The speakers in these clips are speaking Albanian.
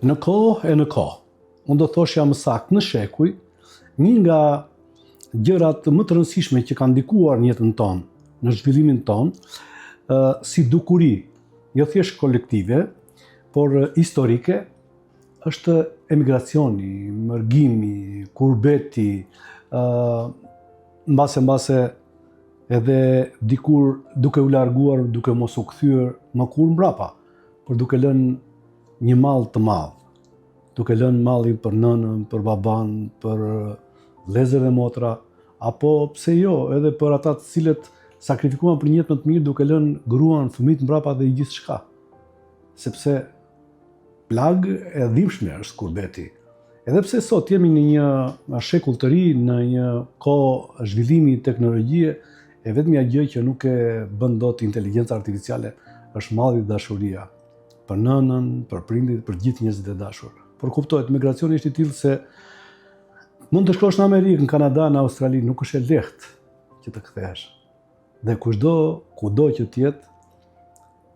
Në kohë e në kohë, unë do thoshja më saktë në shekuj, një nga gjërat më të rëndësishme që kanë ndikuar në jetën tonë, në zhvillimin tonë, si dukuri, jo thjesht kolektive, por historike, është emigracioni, mërgimi, kurbeti, mbase edhe dikur duke u larguar, duke mos u kthyer më kur mbrapa, por duke lënë një mall të madh, duke lënë mallin për nënën, për baban, për vëllezër dhe motra, apo pse jo, edhe për ata të cilët sakrifikuan për një jetë më të mirë duke lënë gruan, fëmijët mbrapa dhe gjithçka. Sepse plagë e dhimbshme është kurbeti. Edhe pse sot jemi në një shekull të ri, në një kohë zhvillimi teknologjie, e vetmja gjë që nuk e bën dot inteligjenca artificiale është malli dashuria. Për nënën, për prindit, për gjithë njerëzit e dashur. Por kuptohet, migracioni është i tillë se mund të shkosh në Amerikë, në Kanada, në Australi, nuk është e lehtë që të kthehesh. Dhe kudo që të jetë,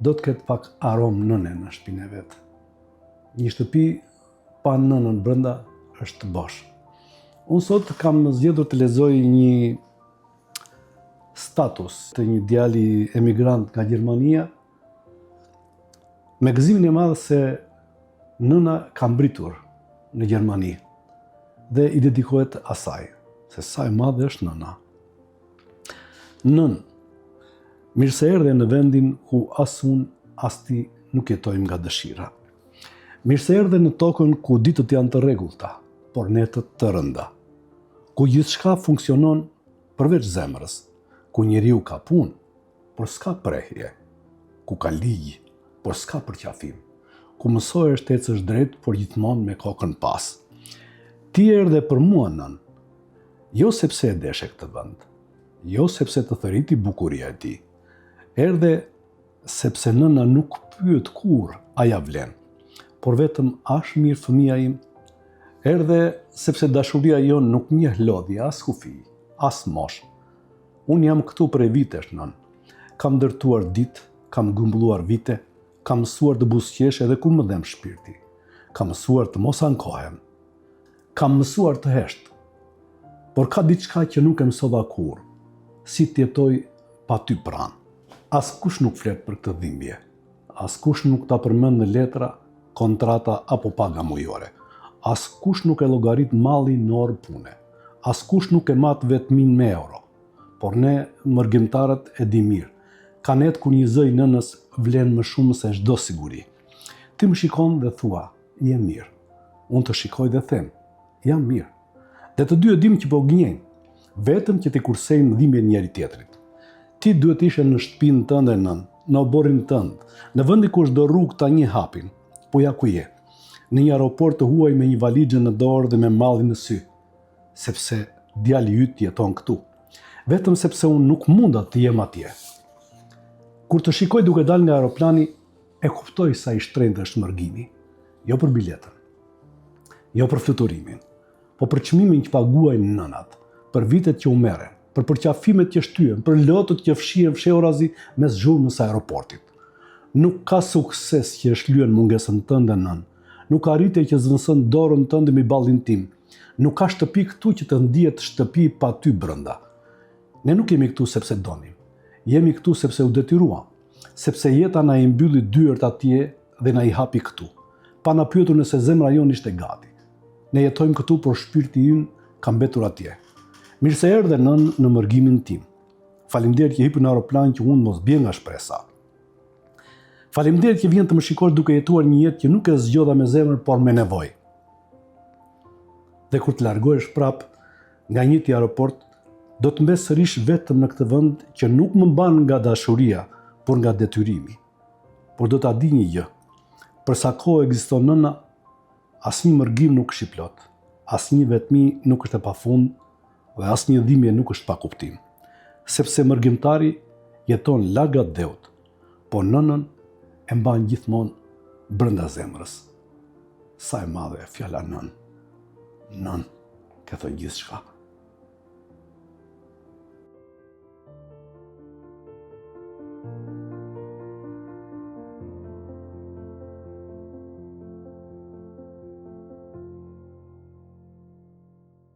do të ketë pak aromë nëne në shtëpinë e vet. Një shtëpi pa nënën brenda është bosh. Unë sot kam zgjedhur të lexoj një status të një djali emigrant nga Gjermania, me gëzimin e madh se nëna ka mbritur në Gjermani dhe i dedikohet asaj, se sa e madhe është nëna. Nën, mirë se erdhe në vendin ku as unë, as ti nuk jetojmë nga dëshira. Mirë se erdhe në tokën ku ditët janë të rregullta, por netët të rënda. Ku gjithçka funksionon përveç zemrës, ku njeriu ka punë, por s'ka prehje, ku ka ligj, por s'ka përqafim, ku mësohesh të ecësh drejt, por gjithmonë me kokën pas. Ti erdhe për mua nën, jo sepse e deshe këtë vend, jo sepse të thëriti bukuria e ti. Erdhe sepse nëna nuk pyet kur aja vlen, por vetëm është mirë fëmia im. Erdhe sepse dashuria jon nuk njeh lodhje as kufi, as mosh. Unë jam këtu prej vitesh nën. Kam ndërtuar ditë, kam grumbulluar vite, kam mësuar të buzëqesh edhe kur më dhem shpirti. Kam mësuar të mos ankohem. Kam mësuar të hesht. Por ka diçka që nuk e mësova kur. Si të jetoj pa ty pranë. Askush nuk flet për këtë dhimbje. Askush nuk ta përmend në letra, kontrata apo paga mujore. Askush nuk e llogarit mallin në orë pune. Askush nuk e mat vetmin me euro. Por ne, mërgjimtarët, e di mirë. Ka net kur një zë i nënës vlen më shumë se çdo siguri. Ti më shikon dhe thua, je mirë. Unë të shikoj dhe them, jam mirë. Dhe të dy e dim që po gënjejmë, vetëm që ti kursejmë dhimbjen njëri tjetrit. Ti duhet ishe në shtëpinë tënde nën, në oborrin tënd, në vendi ku çdo rrugë ta njeh hapin, po ja ku je. Në një aeroport të huaj me një valizhe në dorë dhe me mallin në sy, sepse djali yt jeton këtu. Vetëm sepse unë nuk munda të jem atje. Kur të shikoj duke dal nga aeroplani, e kuptoj sa i shtrenjtë është mërgimi. Jo për biletën, jo për fluturimin, po për çmimin që paguajnë nënat, për vitet që u merren, për përqafimet që shtyhen, për lotët që fshihen fsheurazi mes zhurmës së aeroportit. Nuk ka sukses që e shlyen mungesën tënde nën. Nuk arrite që zvënson dorën tënde mbi ballin tim. Nuk ka shtëpi këtu që të ndihet shtëpi pa ty brenda. Ne nuk jemi këtu sepse donim. Jemi këtu sepse u detyruam, sepse jeta na i mbylli dyert atje dhe na i hapi këtu, pa na pyetur nëse zemra jon ishte gati. Ne jetojmë këtu por shpirti ynë ka mbetur atje. Mirë se erdhe nën në mërgimin tim. Faleminderit që hipi në aeroplan që unë mos bie nga shpresa. Faleminderit që vjen të më shikosh duke jetuar një jetë që nuk e zgjodha me zemër, por me nevojë. Dhe kur të largohesh prap nga njëti aeroport, do të mbes sërish vetëm në këtë vend që nuk më mban nga dashuria, por nga detyrimi. Por do ta di një gjë. Për sa kohë ekziston nëna, asnjë mërgim nuk është i plot, asnjë vetmi nuk është e pafund dhe asnjë dhimbje nuk është pa kuptim. Sepse mërgjimtari jeton larg dheut, por nënën e mban gjithmonë brenda zemrës. Sa e madhe fjala nën. Nën, ka thënë gjithçka.